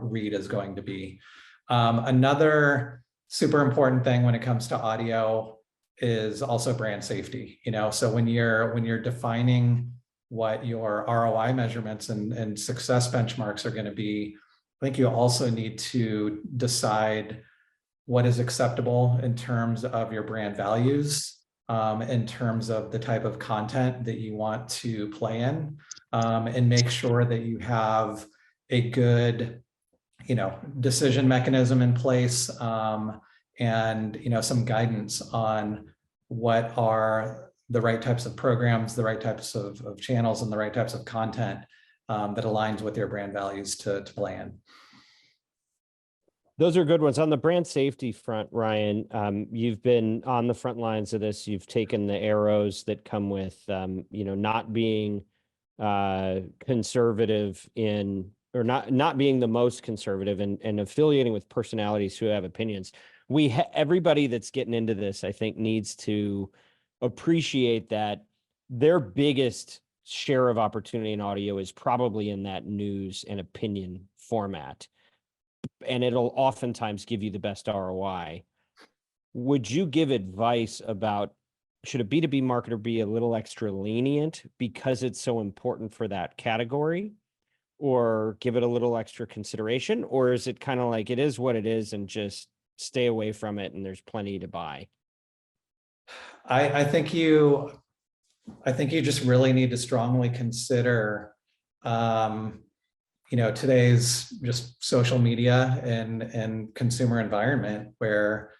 read is going to be. Another super important thing when it comes to audio is also brand safety. So when you're defining what your ROI measurements and success benchmarks are going to be, I think you also need to decide what is acceptable in terms of your brand values, in terms of the type of content that you want to play in, and make sure that you have a good, decision mechanism in place, and, some guidance on what are the right types of programs, the right types of channels, and the right types of content that aligns with your brand values to play in. Those are good ones. On the brand safety front, Rion, you've been on the front lines of this. You've taken the arrows that come with, not being conservative in, or not being the most conservative, and affiliating with personalities who have opinions. Everybody that's getting into this, I think, needs to appreciate that their biggest share of opportunity in audio is probably in that news and opinion format. And it'll oftentimes give you the best ROI. Would you give advice about, should a B2B marketer be a little extra lenient because it's so important for that category, or give it a little extra consideration? Or is it kind of like, it is what it is and just stay away from it and there's plenty to buy? I think you just really need to strongly consider, today's just social media and consumer environment where,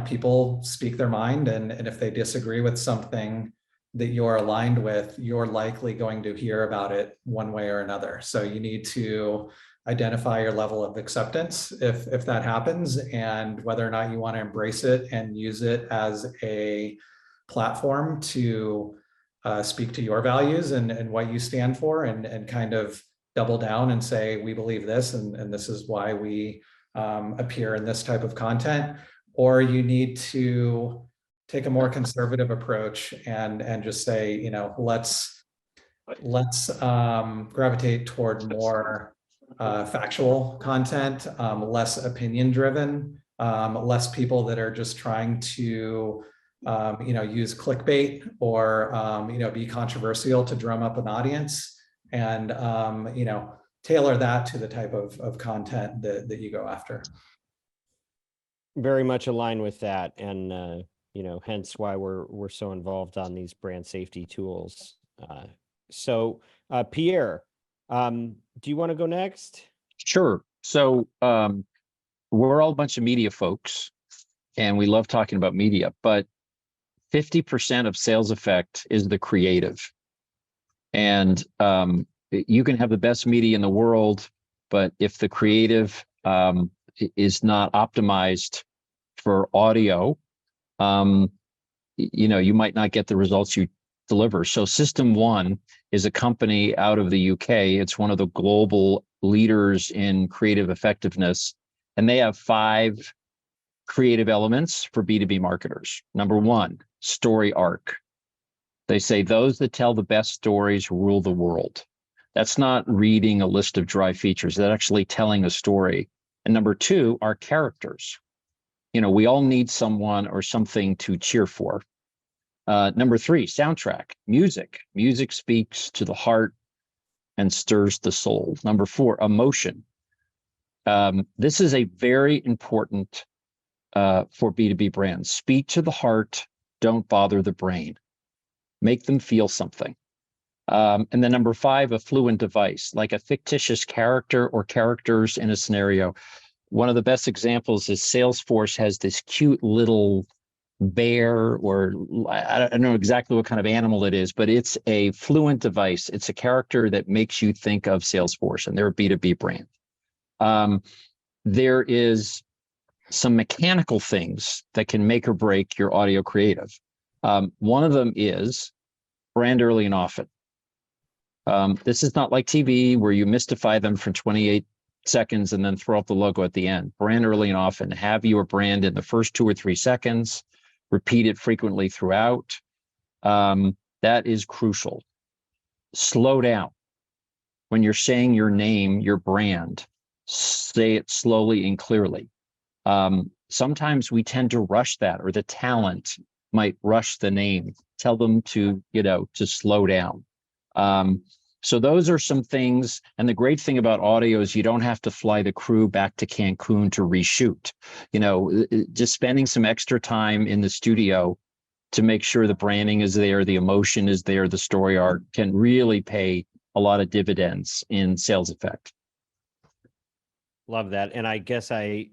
people speak their mind, and if they disagree with something that you're aligned with, you're likely going to hear about it one way or another. So you need to identify your level of acceptance if that happens, and whether or not you want to embrace it and use it as a platform to speak to your values and what you stand for, and kind of double down and say, we believe this, and this is why we appear in this type of content. Or you need to take a more conservative approach and just say, let's gravitate toward more factual content, less opinion driven, less people that are just trying to use clickbait or be controversial to drum up an audience, and tailor that to the type of content that you go after. Very much aligned with that, and hence why we're so involved on these brand safety tools. So Pierre, do you want to go next? Sure. So we're all a bunch of media folks, and we love talking about media, but 50% of sales effect is the creative. And you can have the best media in the world, but if the creative is not optimized for audio, you might not get the results you deliver. So System One is a company out of the UK. It's one of the global leaders in creative effectiveness, and they have 5 creative elements for B2B marketers. Number 1, story arc. They say those that tell the best stories rule the world. That's not reading a list of dry features. That's actually telling a story. And number 2 are characters. We all need someone or something to cheer for. Number 3, soundtrack, music. Music speaks to the heart and stirs the soul. Number 4, emotion. This is a very important for B2B brands. Speak to the heart, don't bother the brain. Make them feel something. And then number 5, a fluent device, like a fictitious character or characters in a scenario. One of the best examples is Salesforce has this cute little bear, or I don't know exactly what kind of animal it is, but it's a fluent device. It's a character that makes you think of Salesforce, and they're a B2B brand. There is some mechanical things that can make or break your audio creative. One of them is brand early and often. This is not like TV where you mystify them for 28 seconds and then throw up the logo at the end. Brand early and often. Have your brand in the first 2 or 3 seconds. Repeat it frequently throughout. That is crucial. Slow down. When you're saying your name, your brand, say it slowly and clearly. Sometimes we tend to rush that, or the talent might rush the name. Tell them to, to slow down. So those are some things. And the great thing about audio is you don't have to fly the crew back to Cancun to reshoot. Just spending some extra time in the studio to make sure the branding is there, the emotion is there, the story arc can really pay a lot of dividends in sales effect. Love that. And I guess I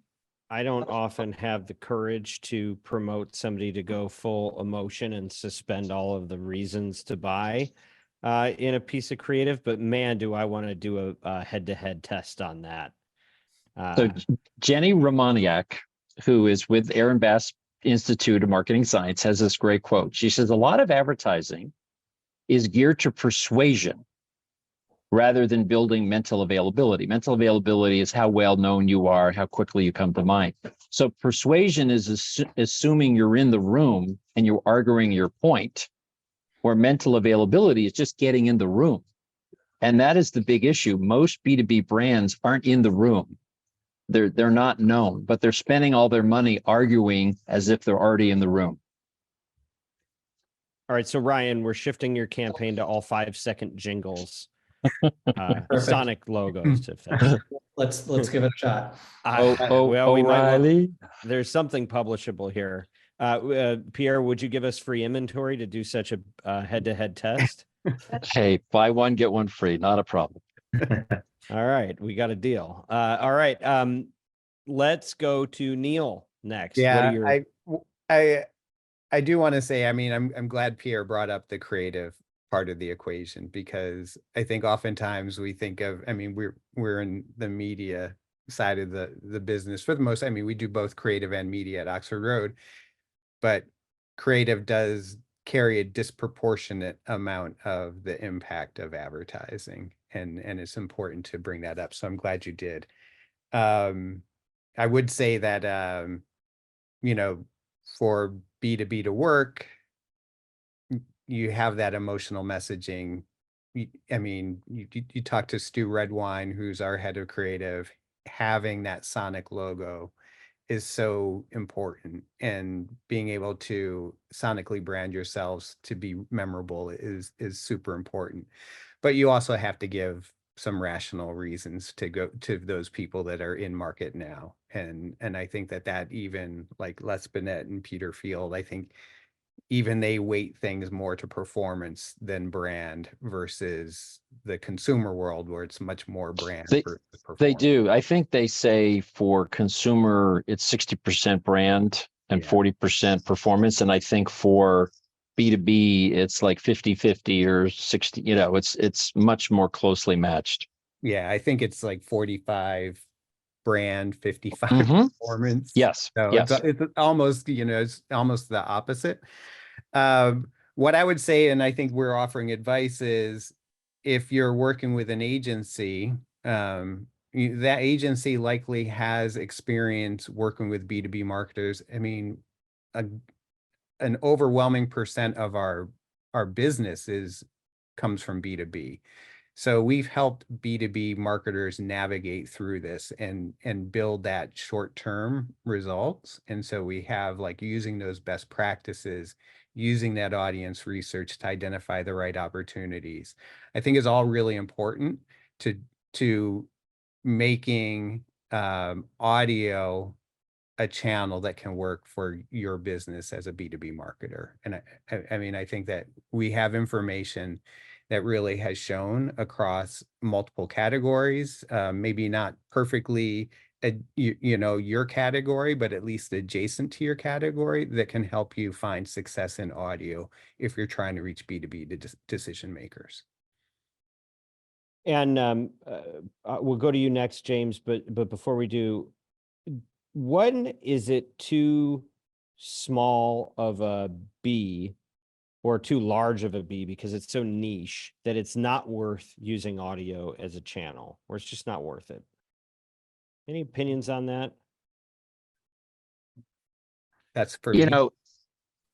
don't often have the courage to promote somebody to go full emotion and suspend all of the reasons to buy in a piece of creative, but man, do I want to do a head-to-head test on that. So Jenny Romaniak, who is with Aaron Bass Institute of Marketing Science, has this great quote. She says, a lot of advertising is geared to persuasion rather than building mental availability. Mental availability is how well known you are, how quickly you come to mind. So persuasion is assuming you're in the room and you're arguing your point, where mental availability is just getting in the room. And that is the big issue. Most B2B brands aren't in the room. They're not known, but they're spending all their money arguing as if they're already in the room. All right, so Rion, we're shifting your campaign to all 5-second jingles. Sonic logos to fix. Let's give it a shot. O'Reilly. There's something publishable here. Pierre, would you give us free inventory to do such a head-to-head test? Hey, buy one, get one free. Not a problem. All right, we got a deal. All right, let's go to Neal next. Yeah, I do want to say, I mean, I'm glad Pierre brought up the creative part of the equation, because I think oftentimes we think of, I mean, we're in the media side of the business for the most. I mean, we do both creative and media at Oxford Road, but creative does carry a disproportionate amount of the impact of advertising, and it's important to bring that up. So I'm glad you did. I would say that for B2B to work, you have that emotional messaging. I mean, you talk to Stu Redwine, who's our head of creative. Having that sonic logo is so important, and being able to sonically brand yourselves to be memorable is super important. But you also have to give some rational reasons to go to those people that are in market now. And I think that even like Les Binet and Peter Field, I think even they weight things more to performance than brand, versus the consumer world where it's much more brand. They do. I think they say for consumer, it's 60% brand and 40% performance. And I think for B2B, it's like 50-50 or 60, it's much more closely matched. Yeah, I think it's like 45 brand, 55 performance. Yes. So yes. It's almost, it's almost the opposite. What I would say, and I think we're offering advice, is if you're working with an agency, that agency likely has experience working with B2B marketers. I mean, an overwhelming percent of our business comes from B2B. So we've helped B2B marketers navigate through this and build that short-term results. And so we have, like, using those best practices, using that audience research to identify the right opportunities, I think is all really important to making audio a channel that can work for your business as a B2B marketer. And I mean, I think that we have information that really has shown across multiple categories, maybe not perfectly, your category, but at least adjacent to your category, that can help you find success in audio if you're trying to reach B2B decision makers. And we'll go to you next, James, but before we do, when is it too small of a B or too large of a B because it's so niche that it's not worth using audio as a channel, or it's just not worth it. Any opinions on that? That's for You me. know,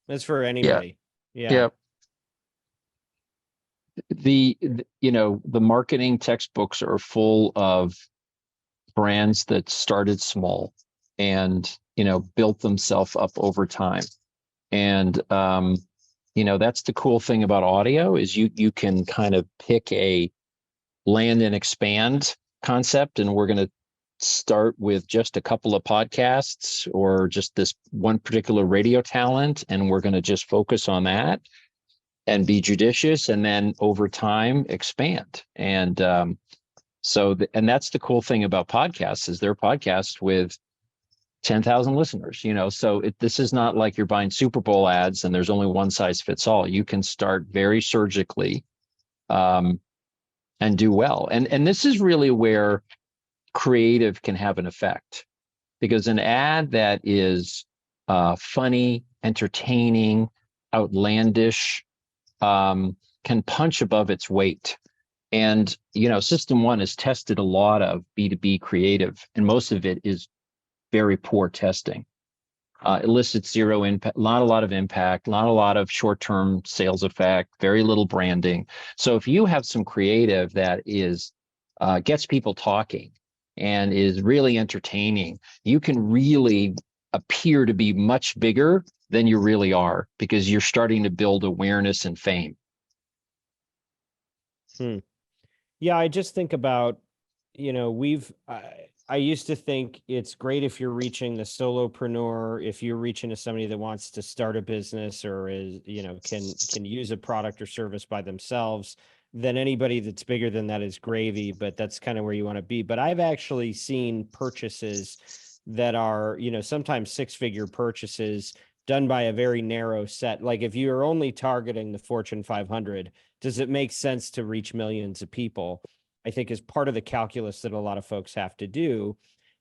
That's for anybody. Yeah. yeah. The marketing textbooks are full of brands that started small and, built themselves up over time. And, that's the cool thing about audio is you can kind of pick a land and expand concept. And we're going to start with just a couple of podcasts or just this one particular radio talent. And we're going to just focus on that and be judicious, and then over time expand. And and that's the cool thing about podcasts is they're podcasts with 10,000 listeners, so this is not like you're buying Super Bowl ads and there's only one size fits all. You can start very surgically and do well. And this is really where creative can have an effect, because an ad that is funny, entertaining, outlandish, can punch above its weight. And, System One has tested a lot of B2B creative, and most of it is very poor testing. Elicits zero impact, not a lot of impact, not a lot of short-term sales effect, very little branding. So if you have some creative that is gets people talking and is really entertaining, you can really appear to be much bigger than you really are, because you're starting to build awareness and fame. Yeah, I just think about, I used to think it's great if you're reaching the solopreneur, if you're reaching to somebody that wants to start a business or is, can use a product or service by themselves. Then anybody that's bigger than that is gravy, but that's kind of where you want to be. But I've actually seen purchases that are, sometimes six-figure purchases done by a very narrow set. Like if you're only targeting the Fortune 500, does it make sense to reach millions of people? I think is part of the calculus that a lot of folks have to do.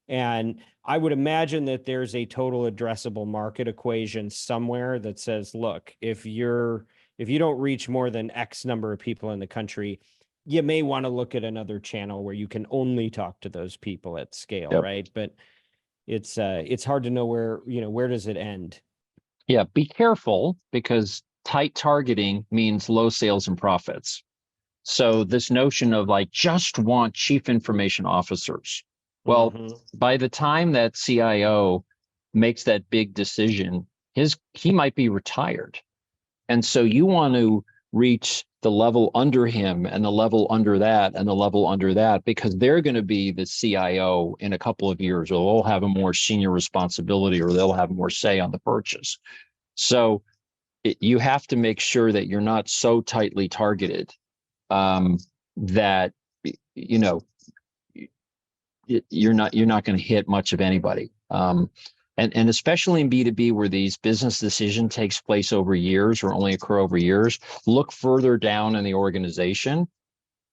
And I would imagine that there's a total addressable market equation somewhere that says, look, if you don't reach more than X number of people in the country, you may want to look at another channel where you can only talk to those people at scale, Yep. right? But it's hard to know where does it end? Yeah, be careful, because tight targeting means low sales and profits. So this notion of just want chief information officers. Well, by the time that CIO makes that big decision, he might be retired. And so you want to reach the level under him and the level under that and the level under that, because they're going to be the CIO in a couple of years, or they'll have a more senior responsibility, or they'll have more say on the purchase. So you have to make sure that you're not so tightly targeted that you're not going to hit much of anybody. And especially in B2B, where these business decision takes place over years or only occur over years, look further down in the organization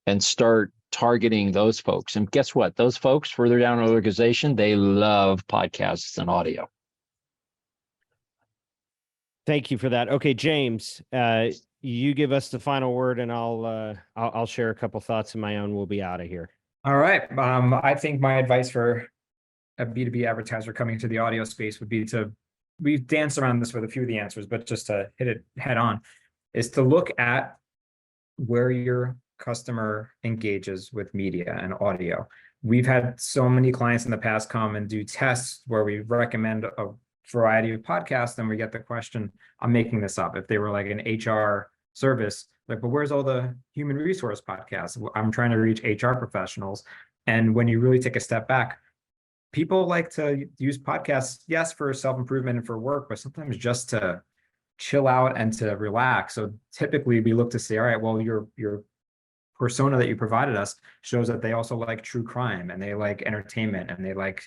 and start targeting those folks. And guess what? Those folks further down in the organization, they love podcasts and audio. Thank you for that. Okay, James, you give us the final word, and I'll share a couple thoughts of my own. We'll be out of here. All right. I think my advice for a B2B advertiser coming to the audio space would be we've danced around this with a few of the answers, but just to hit it head on, is to look at where your customer engages with media and audio. We've had so many clients in the past come and do tests where we recommend a variety of podcasts, and we get the question, I'm making this up, if they were like an HR service, but where's all the human resource podcasts? I'm trying to reach HR professionals. And when you really take a step back, people like to use podcasts, yes, for self-improvement and for work, but sometimes just to chill out and to relax. So typically we look to say, all right, well, your persona that you provided us shows that they also like true crime, and they like entertainment, and they like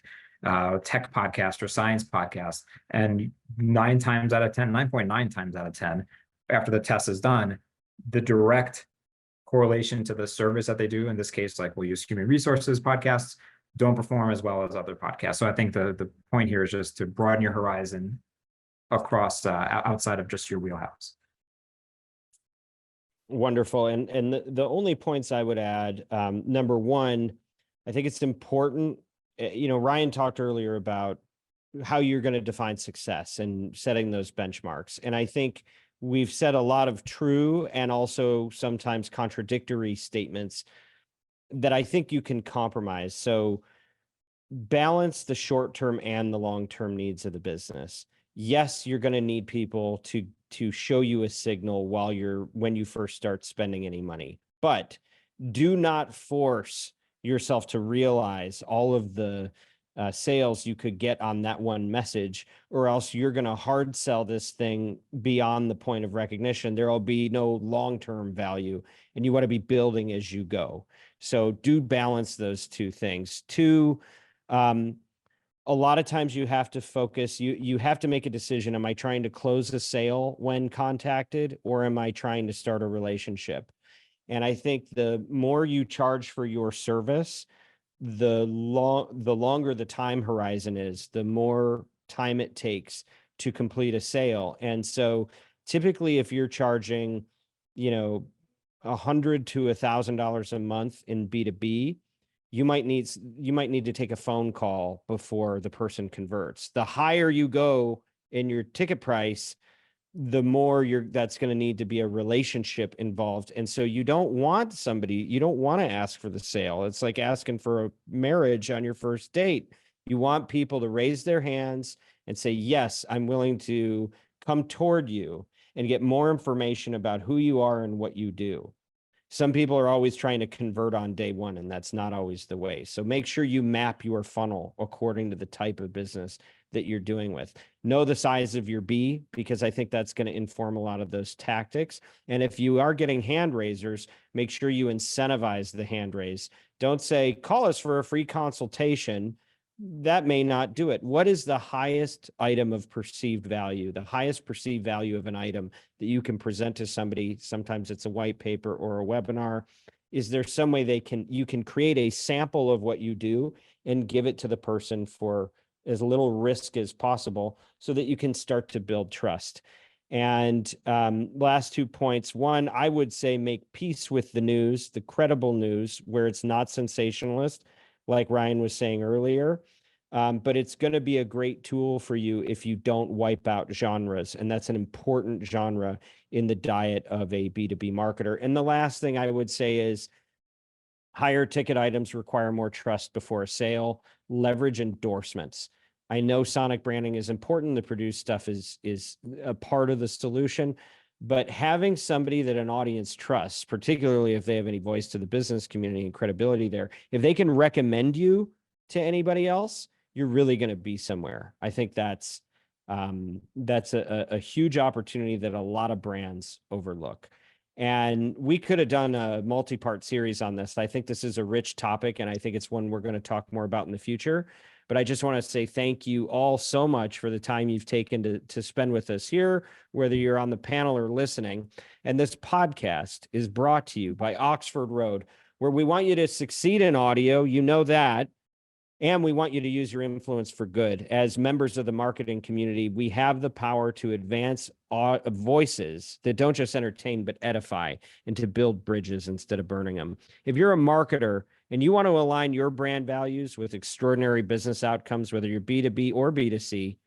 tech podcast or science podcast. And 9.9 times out of 10, after the test is done, the direct correlation to the service that they do, in this case, we'll use human resources podcasts, don't perform as well as other podcasts. So I think the point here is just to broaden your horizon across outside of just your wheelhouse. Wonderful. And the only points I would add, number one, I think it's important, Rion talked earlier about how you're going to define success and setting those benchmarks. And I think we've said a lot of true and also sometimes contradictory statements that I think you can compromise. So balance the short-term and the long-term needs of the business. Yes, you're going to need people to show you a signal when you first start spending any money, but do not force yourself to realize all of the sales you could get on that one message, or else you're going to hard sell this thing beyond the point of recognition. There will be no long-term value, and you want to be building as you go. So do balance those two things. Two, a lot of times you have to focus, you have to make a decision. Am I trying to close a sale when contacted, or am I trying to start a relationship? And I think the more you charge for your service, the longer the time horizon is, the more time it takes to complete a sale. And so typically if you're charging, $100 to $1,000 a month in B2B, you might need to take a phone call before the person converts. The higher you go in your ticket price, the more that's going to need to be a relationship involved. And so you don't want to ask for the sale. It's like asking for a marriage on your first date. You want people to raise their hands and say, yes, I'm willing to come toward you and get more information about who you are and what you do. Some people are always trying to convert on day one, and that's not always the way. So make sure you map your funnel according to the type of business that you're doing with. Know the size of your B, because I think that's going to inform a lot of those tactics. And if you are getting hand raisers, make sure you incentivize the hand raise. Don't say, call us for a free consultation. That may not do it. What is the highest item of perceived value, the highest perceived value of an item that you can present to somebody? Sometimes it's a white paper or a webinar. Is there some way you can create a sample of what you do and give it to the person for as little risk as possible, so that you can start to build trust? And last 2 points. One, I would say make peace with the news, the credible news, where it's not sensationalist, like Rion was saying earlier. But it's going to be a great tool for you if you don't wipe out genres. And that's an important genre in the diet of a B2B marketer. And the last thing I would say is higher ticket items require more trust before a sale. Leverage endorsements. I know sonic branding is important. The produced stuff is a part of the solution, but having somebody that an audience trusts, particularly if they have any voice to the business community and credibility there, if they can recommend you to anybody else, you're really going to be somewhere. I think that's a huge opportunity that a lot of brands overlook. And we could have done a multi-part series on this. I think this is a rich topic, and I think it's one we're going to talk more about in the future. But I just want to say thank you all so much for the time you've taken to spend with us here, whether you're on the panel or listening. And this podcast is brought to you by Oxford Road, where we want you to succeed in audio. You know that. And we want you to use your influence for good. As members of the marketing community, we have the power to advance voices that don't just entertain, but edify, and to build bridges instead of burning them. If you're a marketer and you want to align your brand values with extraordinary business outcomes, whether you're B2B or B2C,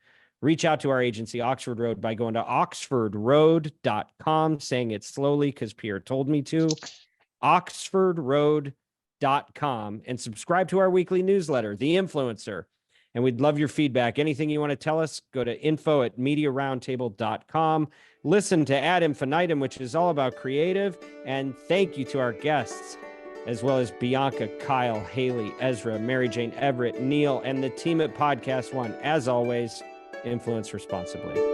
reach out to our agency, Oxford Road, by going to oxfordroad.com, saying it slowly because Pierre told me to, oxfordroad.com, and subscribe to our weekly newsletter, The Influencer. And we'd love your feedback. Anything you want to tell us, go to info@mediaroundtable.com. Listen to Ad Infinitum, which is all about creative. And thank you to our guests, as well as Bianca, Kyle, Haley, Ezra, Mary Jane Everett, Neal, and the team at Podcast One. As always, influence responsibly.